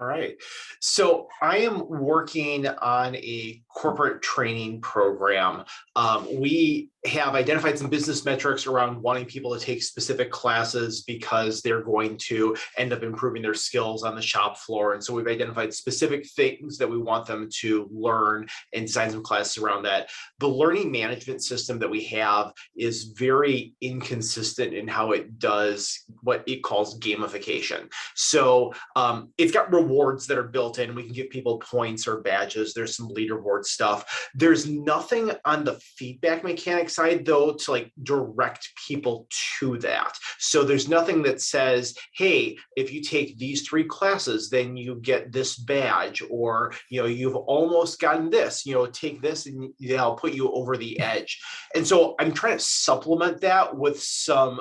All right. So I am working on a corporate training program. We have identified some business metrics around wanting people to take specific classes because they're going to end up improving their skills on the shop floor. And so we've identified specific things that we want them to learn and design some classes around that. The learning management system that we have is very inconsistent in how it does what it calls gamification. So it's got rewards that are built in. We can give people points or badges. There's some leaderboard stuff. There's nothing on the feedback mechanic side, though, to like direct people to that. So there's nothing that says, hey, if you take these 3 classes, then you get this badge, or you've almost gotten this. Take this and I'll put you over the edge. And so I'm trying to supplement that with some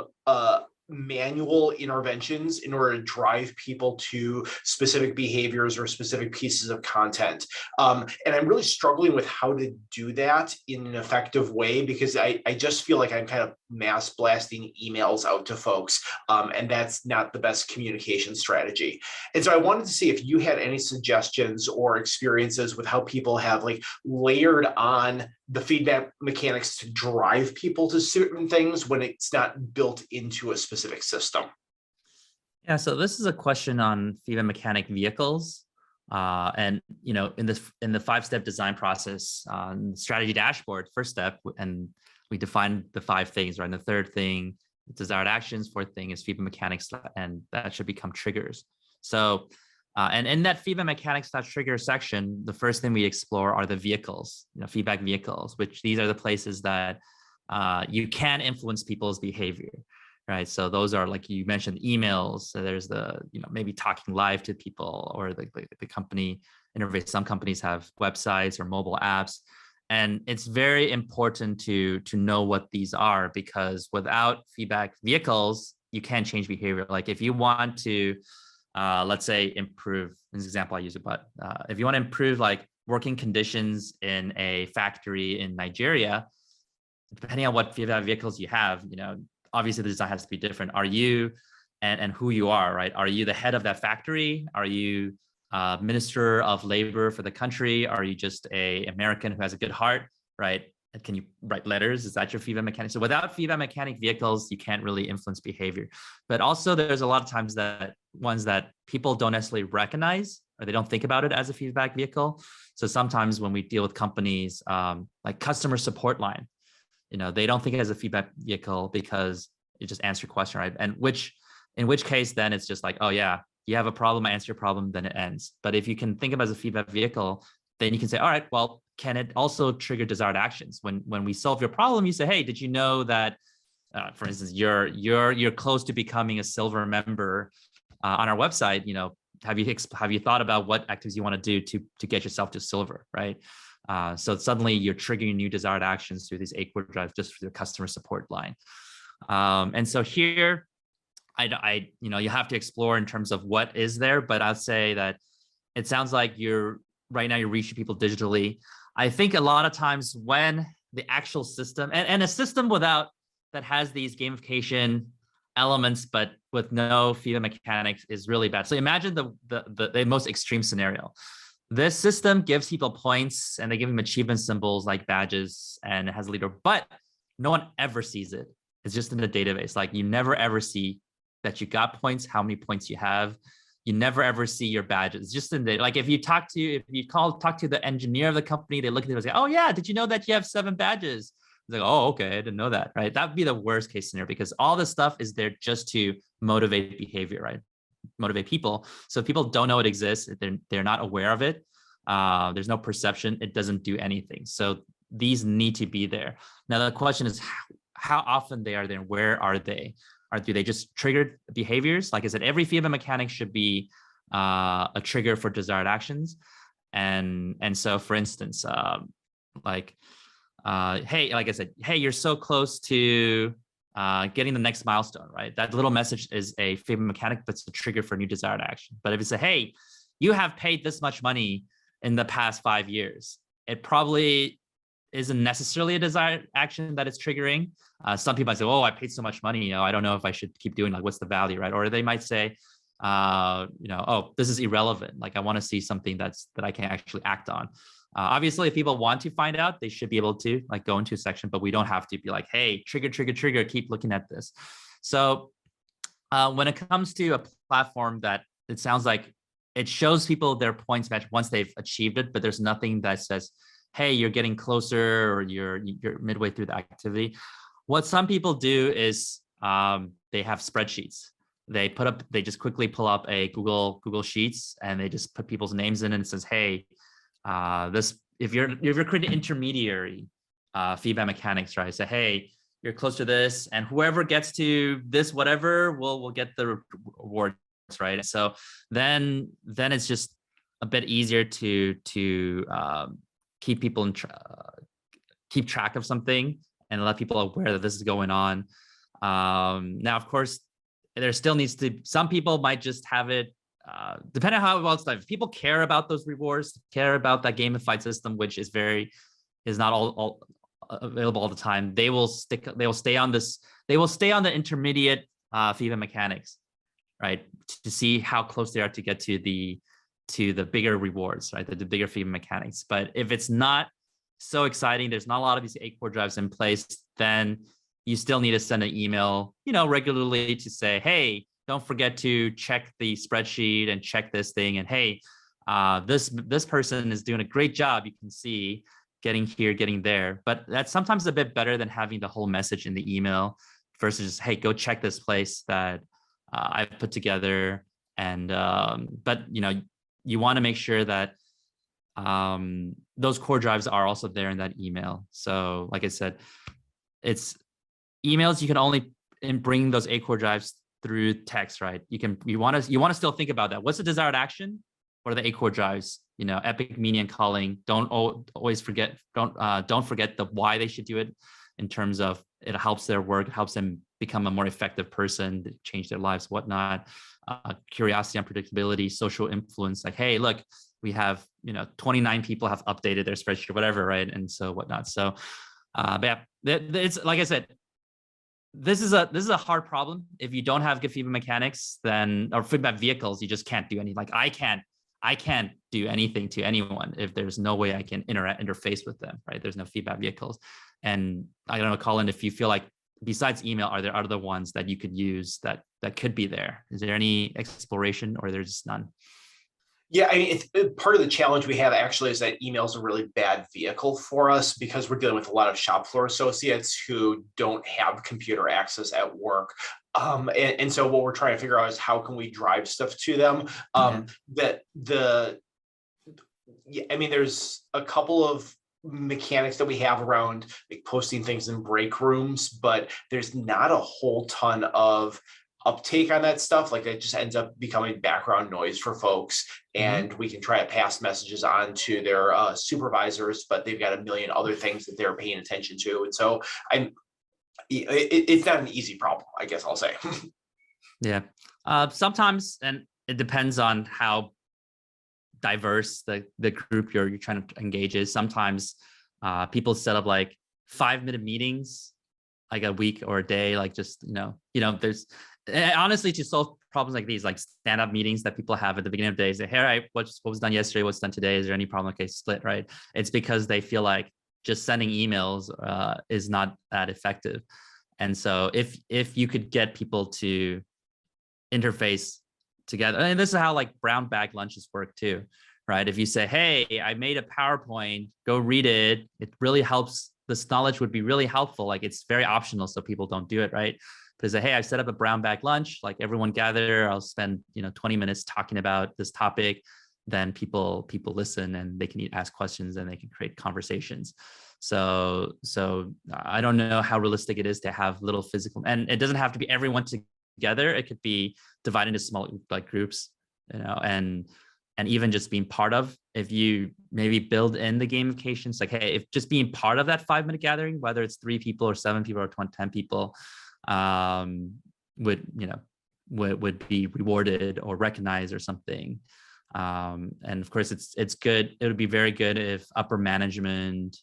manual interventions in order to drive people to specific behaviors or specific pieces of content. And I'm really struggling with how to do that in an effective way, because I just feel like I'm kind of mass blasting emails out to folks, and that's not the best communication strategy. And so I wanted to see if you had any suggestions or experiences with how people have like layered on the feedback mechanics to drive people to certain things when it's not built into a specific system. Yeah, so this is a question on feedback mechanic vehicles. And in the 5-step design process, strategy dashboard, first step, and we define the 5 things, right? And the third thing, desired actions. 4th thing is feedback mechanics, and that should become triggers. So, and in that feedback mechanics trigger section, the first thing we explore are the vehicles, feedback vehicles, which these are the places that you can influence people's behavior, right? So those are, like you mentioned, emails. So there's the, maybe talking live to people, or the company interface. Some companies have websites or mobile apps. And it's very important to know what these are, because without feedback vehicles, you can't change behavior. Like if you want to, let's say, improve, this example I use it, but if you want to improve like working conditions in a factory in Nigeria, depending on what feedback vehicles you have, obviously the design has to be different. Are you, and who you are, right? Are you the head of that factory? Are you Minister of Labor for the country? Are you just a American who has a good heart, right? Can you write letters? Is that your feedback mechanic? So without feedback mechanic vehicles, you can't really influence behavior. But also there's a lot of times that ones that people don't necessarily recognize, or they don't think about it as a feedback vehicle. So sometimes when we deal with companies, like customer support line, they don't think it as a feedback vehicle because you just answer your question, right? And in which case, then it's just like, oh yeah, you have a problem, I answer your problem, then it ends. But if you can think of it as a feedback vehicle, then you can say, all right, well, can it also trigger desired actions? When we solve your problem, you say, hey, did you know that, for instance, you're close to becoming a silver member on our website? Have you thought about what activities you want to do to get yourself to silver, right? So suddenly you're triggering new desired actions through these 8-core drives just for your customer support line. And so here, you have to explore in terms of what is there, but I'd say that it sounds like right now you're reaching people digitally. I think a lot of times when the actual system and a system that has these gamification elements, but with no feedback mechanics is really bad. So imagine the most extreme scenario. This system gives people points and they give them achievement symbols like badges, and it has a leader, but no one ever sees it. It's just in the database. Like you never ever see that you got points, how many points you have. You never ever see your badges. It's just in the, like if you talk to the engineer of the company, they look at it and say, oh yeah, did you know that you have 7 badges? It's like, oh, okay, I didn't know that, right? That would be the worst case scenario, because all this stuff is there just to motivate behavior, right? Motivate people. So if people don't know it exists, they're not aware of it. There's no perception. It doesn't do anything. So these need to be there. Now the question is how often they are there. Where are they? Do they just trigger behaviors? Like I said, every feedback mechanic should be a trigger for desired actions. And so, for instance, hey, like I said, hey, you're so close to getting the next milestone, right? That little message is a feedback mechanic, but it's a trigger for new desired action. But if it's hey, you have paid this much money in the past 5 years, it probably isn't necessarily a desired action that it's triggering. Some people might say, oh, I paid so much money, I don't know if I should keep doing, like, what's the value, right? Or they might say, oh, this is irrelevant. Like I want to see something that I can actually act on. Obviously, if people want to find out, they should be able to like go into a section, but we don't have to be like, hey, trigger, trigger, trigger, keep looking at this. So when it comes to a platform that it sounds like it shows people their points match once they've achieved it, but there's nothing that says, hey, you're getting closer or you're midway through the activity. What some people do is they have spreadsheets. They just quickly pull up a Google Sheets and they just put people's names in and it says, hey, if you're creating intermediary feedback mechanics, right? Say, hey, you're close to this, and whoever gets to this, whatever, will get the rewards, right? So then it's just a bit easier to keep people keep track of something and let people aware that this is going on. Now, of course, there still needs to, some people might just have it, depending on how well it's done. If people care about those rewards, care about that gamified system, which is not all available all the time, they will stay on the intermediate feedback mechanics, right? To see how close they are to get to the bigger rewards, right? The bigger feedback mechanics. But if it's not so exciting, there's not a lot of these 8 core drives in place, then you still need to send an email, regularly to say, hey, don't forget to check the spreadsheet and check this thing. And hey, this person is doing a great job. You can see getting here, getting there. But that's sometimes a bit better than having the whole message in the email versus, hey, go check this place that I've put together. And but you want to make sure that those core drives are also there in that email. So like I said, it's emails, you can only bring those 8 core drives through text, right? You want to still think about that. What's the desired action? What are the 8 core drives? Epic, meaning, and calling. Don't always forget. Don't forget the why they should do it. In terms of it helps their work, helps them become a more effective person, change their lives, whatnot. Curiosity, unpredictability, social influence. Like, hey, look, we have 29 people have updated their spreadsheet, or whatever, right? And so whatnot. So, but yeah, it's like I said. This is a hard problem. If you don't have good feedback mechanics, or feedback vehicles, you just can't do anything. Like I can't do anything to anyone if there's no way I can interface with them, right? There's no feedback vehicles. And I don't know, Colin, if you feel like besides email, are there other ones that you could use that could be there? Is there any exploration, or there's just none? Yeah, I mean, part of the challenge we have actually is that email is a really bad vehicle for us because we're dealing with a lot of shop floor associates who don't have computer access at work. And so what we're trying to figure out is how can we drive stuff to them. There's a couple of mechanics that we have around like posting things in break rooms, but there's not a whole ton of uptake on that stuff. Like it just ends up becoming background noise for folks, and we can try to pass messages on to their supervisors, but they've got a million other things that they're paying attention to. And so it's not an easy problem, I guess I'll say. Yeah. Sometimes, and it depends on how diverse the group you're trying to engage is. Sometimes people set up like 5-minute meetings like a week or a day, like just there's honestly, to solve problems like these, like stand-up meetings that people have at the beginning of the day, say, hey, right, what was done yesterday, what's done today, is there any problem? Okay, split, right? It's because they feel like just sending emails is not that effective. And so if you could get people to interface together, and this is how like brown bag lunches work too, right? If you say, hey, I made a PowerPoint, go read it, it really helps. This knowledge would be really helpful. Like it's very optional, so people don't do it, right? But say, hey, I've set up a brown bag lunch, like everyone gather, I'll spend 20 minutes talking about this topic. Then people listen and they can ask questions and they can create conversations. So I don't know how realistic it is to have little physical, and it doesn't have to be everyone together. It could be divided into small like groups, and even just being part of, if you maybe build in the gamifications, like, hey, if just being part of that 5-minute gathering, whether it's 3 people or 7 people or 10 people, would be rewarded or recognized or something. And of course, it's good. It would be very good if upper management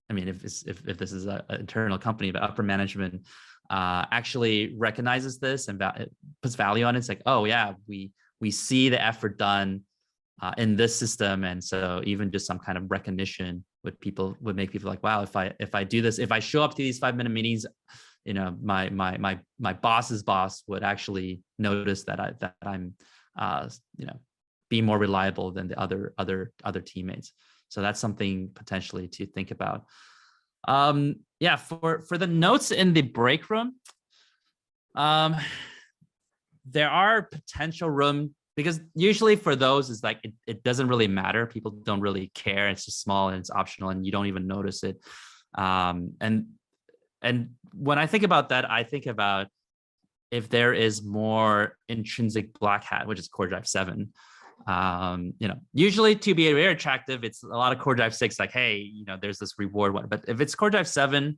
I mean, if this is an internal company, but upper management actually recognizes this and puts value on it. It's like, oh yeah, we see the effort done in this system, and so even just some kind of recognition would make people like, wow, if I do this, if I show up to these 5-minute meetings, you know, my boss's boss would actually notice that I'm you know, be more reliable than the other teammates. So that's something potentially to think about. Yeah, for the notes in the break room, there are potential room, because usually for those is like it doesn't really matter. People don't really care. It's just small and it's optional and you don't even notice it. And when I think about that, I think about if there is more intrinsic black hat, which is core drive 7. You know, usually to be very attractive, it's a lot of core drive 6, like, hey, you know, there's this reward one. But if it's core drive 7,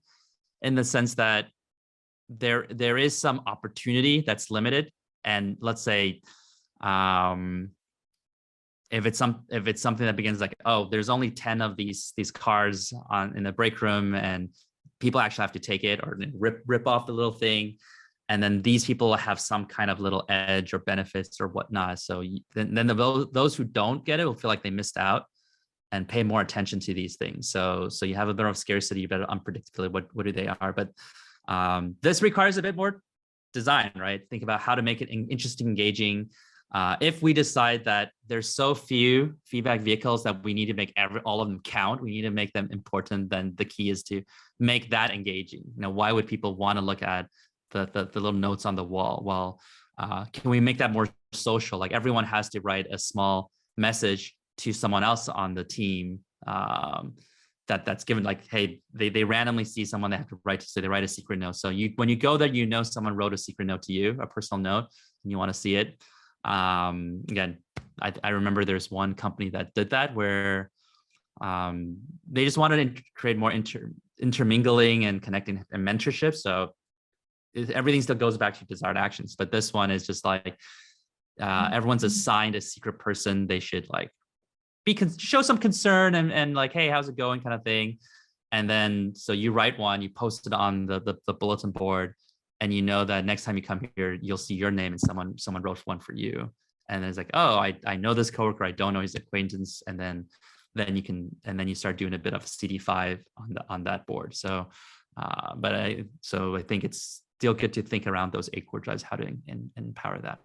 in the sense that there is some opportunity that's limited, and let's say if it's something that begins like, oh, there's only 10 of these cars in the break room, and people actually have to take it or rip off the little thing, and then these people have some kind of little edge or benefits or whatnot. So then those who don't get it will feel like they missed out and pay more attention to these things. So you have a bit of scarcity, but unpredictability. What do they are? But this requires a bit more design, right? Think about how to make it interesting, engaging. If we decide that there's so few feedback vehicles that we need to make all of them count, we need to make them important, then the key is to make that engaging. You know, why would people want to look at the little notes on the wall? Well, can we make that more social? Like everyone has to write a small message to someone else on the team that's given, like, hey, they randomly see someone they have to write to, so they write a secret note. So when you go there, you know someone wrote a secret note to you, a personal note, and you want to see it. Again, I remember there's one company that did that where they just wanted to create more intermingling and connecting and mentorship. So everything still goes back to desired actions, but this one is just like everyone's assigned a secret person. They should like show some concern and like, hey, how's it going, kind of thing. And then so you write one, you post it on the bulletin board, and you know that next time you come here, you'll see your name and someone wrote one for you. And then it's like, oh, I know this coworker, I don't know his acquaintance, and then you start doing a bit of CD5 on that board. So I think it's still good to think around those 8 core drives, how to empower that.